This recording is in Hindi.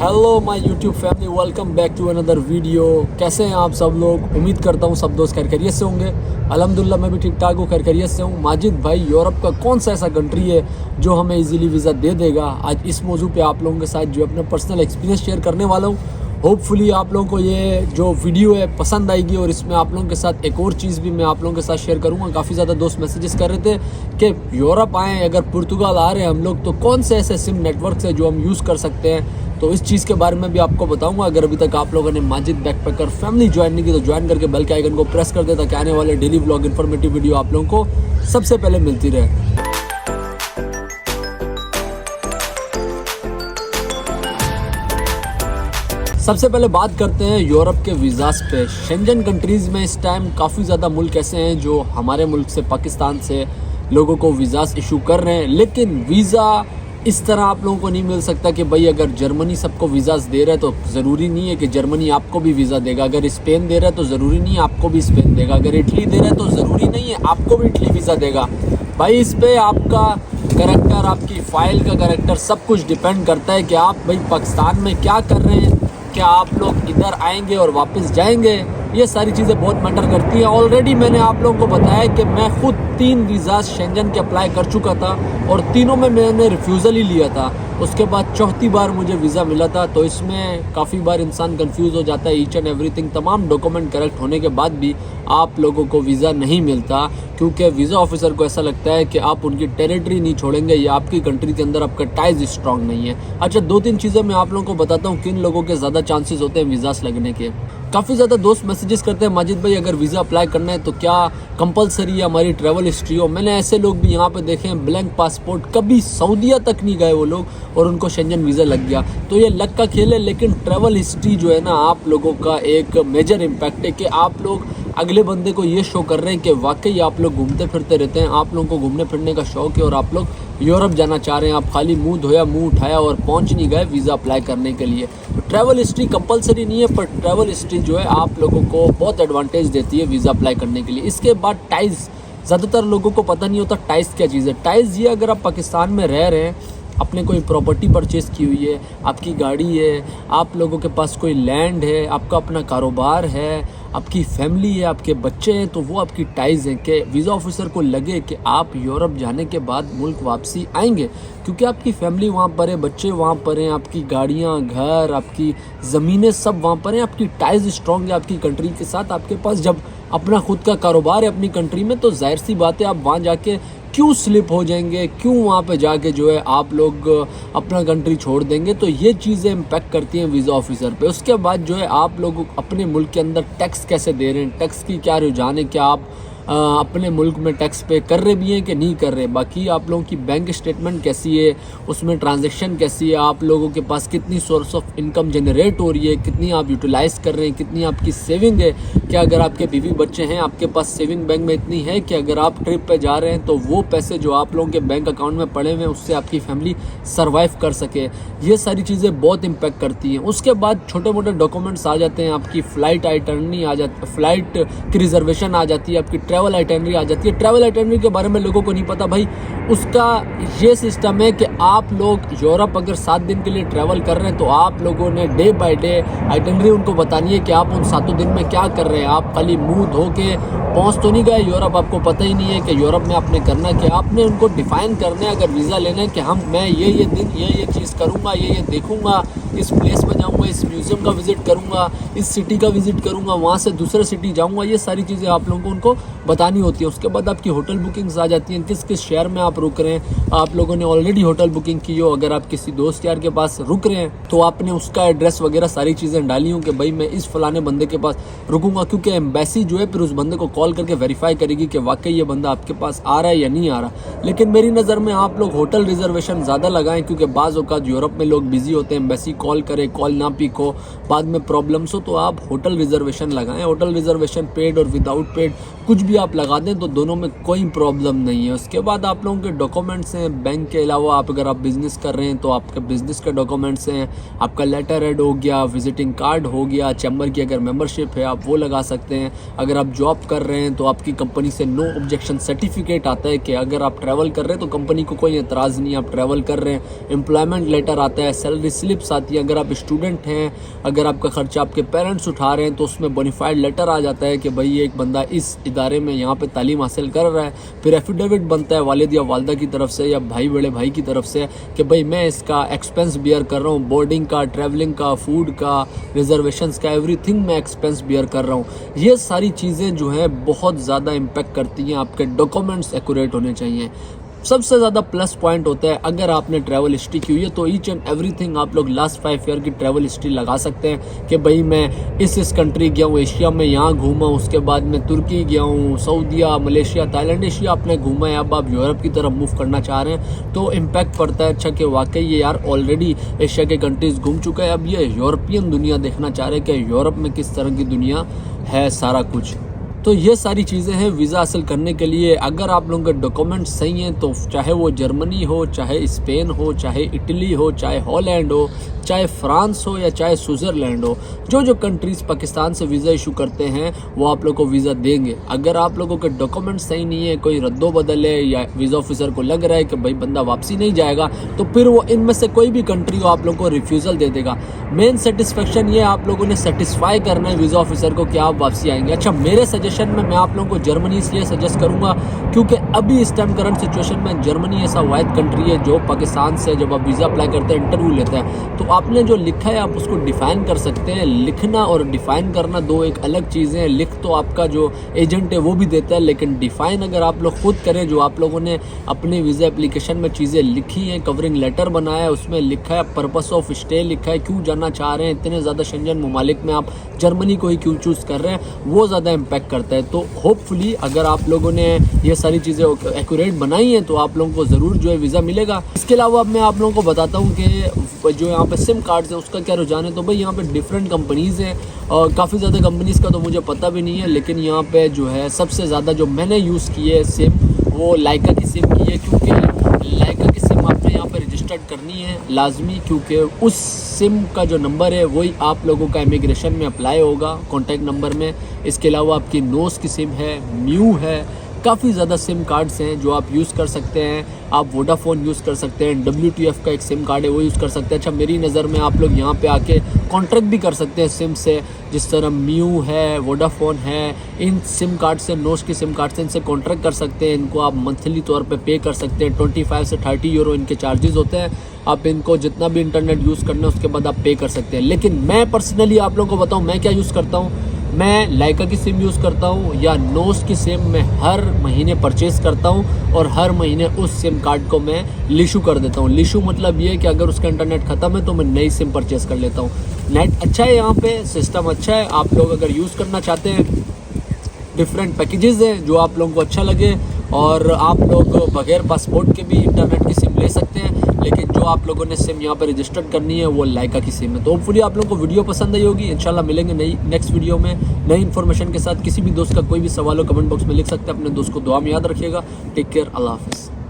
Hello my YouTube family, welcome back to another video. कैसे हैं आप सब लोग? उम्मीद करता हूँ सब दोस्त खैरियत से होंगे। अल्हम्दुलिल्लाह मैं भी ठीक ठाक हूँ, खैरियत से हूँ। माजिद भाई, यूरोप का कौन सा ऐसा कंट्री है जो हमें इजीली वीज़ा दे देगा? आज इस मौजू पे आप लोगों के साथ जो अपना पर्सनल एक्सपीरियंस शेयर करने वाला हूँ। होपफुली आप लोगों को ये जो वीडियो है पसंद आएगी। और इसमें आप लोगों के साथ एक और चीज़ भी मैं आप लोगों के साथ शेयर करूंगा। काफ़ी ज़्यादा दोस्त मैसेजेस कर रहे थे कि यूरोप आएँ, अगर पुर्तगाल आ रहे हैं हम लोग, तो कौन से ऐसे सिम नेटवर्क है जो हम यूज़ कर सकते हैं। तो इस चीज़ के बारे में भी आपको बताऊंगा। अगर अभी तक आप लोगों ने माजिद बैकपैकर फैमिली ज्वाइन नहीं की तो ज्वाइन करके बेल के आइकन को प्रेस कर दे, ताकि आने वाले डेली व्लॉग इन्फॉर्मेटिव वीडियो आप लोगों को सबसे पहले मिलती रहे। सबसे पहले बात करते हैं यूरोप के वीज़ास पे। शेंजन कंट्रीज़ में इस टाइम काफ़ी ज़्यादा मुल्क ऐसे हैं जो हमारे मुल्क से, पाकिस्तान से लोगों को वीज़ास इशू कर रहे हैं। लेकिन वीज़ा इस तरह आप लोगों को नहीं मिल सकता कि भाई अगर जर्मनी सबको वीज़ास दे रहा है तो ज़रूरी नहीं है कि जर्मनी आपको भी वीज़ा देगा। अगर स्पेन दे रहा है तो ज़रूरी नहीं है आपको भी स्पेन देगा। अगर इटली दे रहा है तो ज़रूरी नहीं है आपको भी इटली वीज़ा देगा। भाई इस पर आपका करैक्टर, आपकी फ़ाइल का करैक्टर, सब कुछ डिपेंड करता है कि आप भाई पाकिस्तान में क्या कर रहे हैं। क्या आप लोग इधर आएंगे और वापस जाएंगे? ये सारी चीज़ें बहुत मैटर करती है। ऑलरेडी मैंने आप लोगों को बताया कि मैं खुद 3 वीज़ा शेंजन के अप्लाई कर चुका था और तीनों में मैंने रिफ्यूज़ल ही लिया था। उसके बाद चौथी बार मुझे वीज़ा मिला था। तो इसमें काफ़ी बार इंसान कंफ्यूज हो जाता है। ईच एंड एवरीथिंग, तमाम डॉक्यूमेंट करेक्ट होने के बाद भी आप लोगों को वीज़ा नहीं मिलता, क्योंकि वीज़ा ऑफिसर को ऐसा लगता है कि आप उनकी टेरिटरी नहीं छोड़ेंगे या आपकी कंट्री के अंदर आपका टाइज स्ट्रांग नहीं है। अच्छा, 2-3 चीज़ें मैं आप लोगों को बताता हूँ किन लोगों के ज़्यादा चांसेस होते हैं वीज़ास लगने के। काफ़ी ज़्यादा दोस्त मैसेजेस करते हैं, माजिद भाई अगर वीज़ा अप्लाई करना है तो क्या कंपलसरी है हमारी ट्रैवल हिस्ट्री हो? मैंने ऐसे लोग भी यहाँ पे देखे हैं, ब्लैंक पासपोर्ट, कभी सऊदीया तक नहीं गए वो लोग और उनको शेंजन वीज़ा लग गया। तो ये लक का खेल है। लेकिन ट्रैवल हिस्ट्री जो है ना, आप लोगों का एक मेजर इम्पैक्ट है कि आप लोग अगले बंदे को ये शो कर रहे हैं कि वाकई आप लोग घूमते फिरते रहते हैं, आप लोगों को घूमने फिरने का शौक है और आप लोग यूरोप जाना चाह रहे हैं। आप खाली मुंह धोया, मुंह उठाया और पहुंच नहीं गए वीज़ा अप्लाई करने के लिए। तो ट्रैवल हिस्ट्री कंपलसरी नहीं है, पर ट्रैवल हिस्ट्री जो है आप लोगों को बहुत एडवांटेज देती है वीज़ा अप्लाई करने के लिए। इसके बाद टाइज, ज़्यादातर लोगों को पता नहीं होता टाइज क्या चीज़ है। टाइज ये, अगर आप पाकिस्तान में रह रहे हैं, आपने कोई प्रॉपर्टी परचेज़ की हुई है, आपकी गाड़ी है, आप लोगों के पास कोई लैंड है, आपका अपना कारोबार है, आपकी फैमिली है, आपके बच्चे हैं, तो वो आपकी टाइज़ हैं कि वीज़ा ऑफिसर को लगे कि आप यूरोप जाने के बाद मुल्क वापसी आएंगे, क्योंकि आपकी फैमिली वहाँ पर है, बच्चे वहाँ पर हैं, आपकी गाड़ियाँ, घर, आपकी ज़मीनें सब वहाँ पर हैं, आपकी टाइज़ स्ट्रॉन्ग है आपकी कंट्री के साथ। आपके पास जब अपना खुद का कारोबार है अपनी कंट्री में, तो जाहिर सी बात है आप वहाँ जाके क्यों स्लिप हो जाएंगे, क्यों वहाँ पे जाके जो है आप लोग अपना कंट्री छोड़ देंगे। तो ये चीज़ें इम्पैक्ट करती हैं वीज़ा ऑफिसर पे। उसके बाद जो है आप लोग अपने मुल्क के अंदर टैक्स कैसे दे रहे हैं, टैक्स की क्या रुझान है, क्या आप अपने मुल्क में टैक्स पे कर रहे भी हैं कि नहीं कर रहे। बाकी आप लोगों की बैंक स्टेटमेंट कैसी है, उसमें ट्रांजैक्शन कैसी है, आप लोगों के पास कितनी सोर्स ऑफ इनकम जनरेट हो रही है, कितनी आप यूटिलाइज़ कर रहे हैं, कितनी आपकी सेविंग है। क्या अगर आपके बीवी बच्चे हैं, आपके पास सेविंग बैंक में इतनी है कि अगर आप ट्रिप पे जा रहे हैं तो वो पैसे जो आप लोगों के बैंक अकाउंट में पड़े हुए हैं उससे आपकी फैमिली सर्वाइव कर सके। ये सारी चीज़ें बहुत इम्पैक्ट करती हैं। उसके बाद छोटे मोटे डॉक्यूमेंट्स आ जाते हैं, आपकी फ़्लाइट आइटनरी आ जाती, फ़्लाइट की रिजर्वेशन आ जाती है, आपकी ट्रैवल आइटनरी आ जाती है। ट्रैवल आइटनरी के बारे में लोगों को नहीं पता भाई। उसका ये सिस्टम है कि आप लोग यूरोप अगर 7 दिन के लिए ट्रैवल कर रहे हैं तो आप लोगों ने डे बाय डे आइटनरी उनको बतानी है कि आप उन 7 दिन में क्या कर रहे हैं। आप खाली मुंह धो के पहुंच तो नहीं गए यूरोप, आपको पता ही नहीं है कि यूरोप में आपने करना क्या। आपने उनको डिफाइन करना है अगर वीज़ा लेना है कि मैं ये दिन ये चीज़ करूँगा, ये देखूँगा, इस प्लेस में जाऊँगा, इस म्यूज़ियम का विज़िट करूँगा, इस सिटी का विज़िट करूँगा, वहाँ से दूसरे सिटी जाऊँगा। ये सारी चीज़ें आप लोगों को उनको बतानी होती है। उसके बाद आपकी होटल बुकिंग्स आ जाती हैं, किस किस शहर में आप रुक रहे हैं। आप लोगों ने ऑलरेडी होटल बुकिंग की हो, अगर आप किसी दोस्त यार के पास रुक रहे हैं तो आपने उसका एड्रेस वगैरह सारी चीज़ें डाली हों कि भाई मैं इस फलाने बंदे के पास रुकूंगा, क्योंकि एम्बेसी जो है फिर उस बंदे को कॉल करके वेरीफाई करेगी कि वाकई ये बंदा आपके पास आ रहा है या नहीं आ रहा। लेकिन मेरी नज़र में आप लोग होटल रिजर्वेशन ज़्यादा लगाएं, क्योंकि बाज़ औक़ात यूरोप में लोग बिजी होते हैं, एम्बेसी कॉल करे, कॉल ना पिक हो, बाद में प्रॉब्लम्स हो, तो आप होटल रिजर्वेशन लगाएं। होटल रिजर्वेशन पेड और विदाउट पेड कुछ भी आप लगा दें तो दोनों में कोई प्रॉब्लम नहीं है। उसके बाद आप लोगों के डॉक्यूमेंट्स हैं, बैंक के अलावा अगर आप बिज़नेस कर रहे हैं तो आपके बिज़नेस के डॉक्यूमेंट्स हैं, आपका लेटर हेड हो गया, विजिटिंग कार्ड हो गया, चैम्बर की अगर मेंबरशिप है आप वो लगा सकते हैं। अगर आप जॉब कर रहे हैं तो आपकी कंपनी से नो ऑब्जेक्शन सर्टिफिकेट आता है कि अगर आप ट्रैवल कर रहे हैं तो कंपनी को कोई एतराज़ नहीं, आप ट्रैवल कर रहे हैं। एम्प्लॉयमेंट लेटर आता है, सैलरी स्लिप्स आती जाती है। अगर आप स्टूडेंट हैं, अगर आपका खर्चा आपके पेरेंट्स उठा रहे हैं तो उसमें बोनाफाइड लेटर आ जाता है कि भाई एक बंदा इस इदारे में यहाँ पे तालीम हासिल कर रहा है। फिर एफिडेविट बनता है वालिद या वालदा की तरफ से या भाई बड़े भाई की तरफ से कि भाई मैं इसका एक्सपेंस बियर कर रहा हूँ, बोर्डिंग का, ट्रैवलिंग का, फूड का, रिजर्वेशंस का, एवरीथिंग मैं एक्सपेंस बियर कर रहा हूँ। ये सारी चीज़ें जो है बहुत ज़्यादा इम्पेक्ट करती हैं। आपके डॉक्यूमेंट्स एक्यूरेट होने चाहिए। सबसे ज़्यादा प्लस पॉइंट होता है अगर आपने ट्रैवल हिस्ट्री की हुई है तो ईच एंड एवरीथिंग आप लोग लास्ट 5 ईयर की ट्रैवल हिस्ट्री लगा सकते हैं कि भाई मैं इस कंट्री गया हूँ, एशिया में यहाँ घूमा, उसके बाद मैं तुर्की गया हूँ, सऊदीया, मलेशिया, थाईलैंड, एशिया आपने घूमा है, अब आप यूरोप की तरफ मूव करना चाह रहे हैं तो इम्पैक्ट पड़ता है। अच्छा कि वाकई ये यार ऑलरेडी एशिया के कंट्रीज़ घूम चुका है, अब ये यूरोपियन दुनिया देखना चाह रहे हैं कि यूरोप में किस तरह की दुनिया है सारा कुछ। तो ये सारी चीज़ें हैं वीज़ा हासिल करने के लिए। अगर आप लोगों के डॉक्यूमेंट सही हैं तो चाहे वो जर्मनी हो, चाहे स्पेन हो, चाहे इटली हो, चाहे हॉलैंड हो, चाहे फ्रांस हो या चाहे स्विट्ज़रलैंड हो, जो कंट्रीज़ पाकिस्तान से वीज़ा इशू करते हैं वो आप लोग को वीज़ा देंगे। अगर आप लोगों के डॉक्यूमेंट सही नहीं है, कोई रद्दो बदल है या वीज़ा ऑफिसर को लग रहा है कि भाई बंदा वापसी नहीं जाएगा तो फिर वो इनमें से कोई भी कंट्री हो आप लोग को रिफ्यूज़ल दे देगा। मेन सेटिस्फेक्शन ये आप लोगों ने सेटिस्फाई करना है वीज़ा ऑफिसर को कि आप वापसी आएंगे। अच्छा, मेरे सजेशन में मैं आप लोगों को जर्मनी इसलिए सजेस्ट करूँगा क्योंकि अभी इस टाइम करंट सिचुएशन में जर्मनी ऐसा वाहिद कंट्री है जो पाकिस्तान से जब आप वीज़ा अप्लाई करते हैं, इंटरव्यू लेते हैं तो आपने जो लिखा है आप उसको डिफ़ाइन कर सकते हैं। लिखना और डिफ़ाइन करना दो एक अलग चीज़ें हैं। लिख तो आपका जो एजेंट है वो भी देता है, लेकिन डिफ़ाइन अगर आप लोग खुद करें, जो आप लोगों ने अपने वीज़ा एप्लीकेशन में चीज़ें लिखी हैं, कवरिंग लेटर बनाया है, उसमें लिखा है पर्पस ऑफ स्टे, लिखा है क्यों जाना चाह रहे हैं, इतने ज़्यादा शंजन ममालिक में आप जर्मनी को ही क्यों चूज़ कर रहे हैं, वो ज़्यादा इम्पैक्ट करता है। तो होपफुली अगर आप लोगों ने ये सारी चीज़ें एक्यूरेट बनाई हैं तो आप लोगों को ज़रूर जो है वीज़ा मिलेगा। इसके अलावा अब मैं आप लोगों को बताता हूँ कि जो यहाँ पे सिम कार्ड्स है उसका क्या रुझान है। तो भाई यहाँ पे डिफरेंट कंपनीज़ हैं और काफ़ी ज़्यादा कंपनीज़ का तो मुझे पता भी नहीं है, लेकिन यहाँ पे जो है सबसे ज़्यादा जो मैंने यूज़ की है सिम वो लाइका की सिम की है, क्योंकि लाइका की सिम आपने यहाँ पे रजिस्टर्ड करनी है लाजमी, क्योंकि उस सिम का जो नंबर है वही आप लोगों का इमिग्रेशन में अप्लाई होगा कॉन्टैक्ट नंबर में। इसके अलावा आपकी नोस की सिम है, म्यू है, काफ़ी ज़्यादा सिम कार्ड्स हैं जो आप यूज़ कर सकते हैं। आप वोडाफोन यूज़ कर सकते हैं, WTF का एक सिम कार्ड है वो यूज़ कर सकते हैं। अच्छा, मेरी नज़र में आप लोग यहाँ पे आके कॉन्ट्रैक्ट भी कर सकते हैं सिम से, जिस तरह म्यू है, वोडाफोन है, इन सिम कार्ड से, नोस की सिम कार्ड से इनसे कॉन्ट्रैक्ट कर सकते हैं। इनको आप मंथली तौर पे पे कर सकते हैं। 25 से 30 यूरो इनके चार्जेस होते हैं। आप इनको जितना भी इंटरनेट यूज़ करना है उसके बाद आप पे कर सकते हैं। लेकिन मैं पर्सनली आप लोगों को बताऊँ मैं क्या यूज़ करता हूँ। मैं लाइका की सिम यूज़ करता हूँ या नोस की सिम मैं हर महीने परचेज़ करता हूँ और हर महीने उस सिम कार्ड को मैं लिशू कर देता हूँ। लिशू मतलब ये कि अगर उसका इंटरनेट ख़त्म है तो मैं नई सिम परचेज़ कर लेता हूँ। नेट अच्छा है, यहाँ पे सिस्टम अच्छा है। आप लोग अगर यूज़ करना चाहते हैं, डिफरेंट पैकेजेस हैं जो आप लोगों को अच्छा लगे, और आप लोग बगैर पासपोर्ट के भी इंटरनेट की सिम ले सकते हैं। लेकिन जो आप लोगों ने सिम यहाँ पर रजिस्टर्ड करनी है वो लाइका की सिम है। तो होपफुली आप लोगों को वीडियो पसंद आई होगी। इंशाल्लाह मिलेंगे नई नेक्स्ट वीडियो में नई इन्फॉर्मेशन के साथ। किसी भी दोस्त का कोई भी सवाल हो कमेंट बॉक्स में लिख सकते हैं। अपने दोस्त को दुआ में याद रखिएगा। टेक केयर, अल्लाह हाफिज़।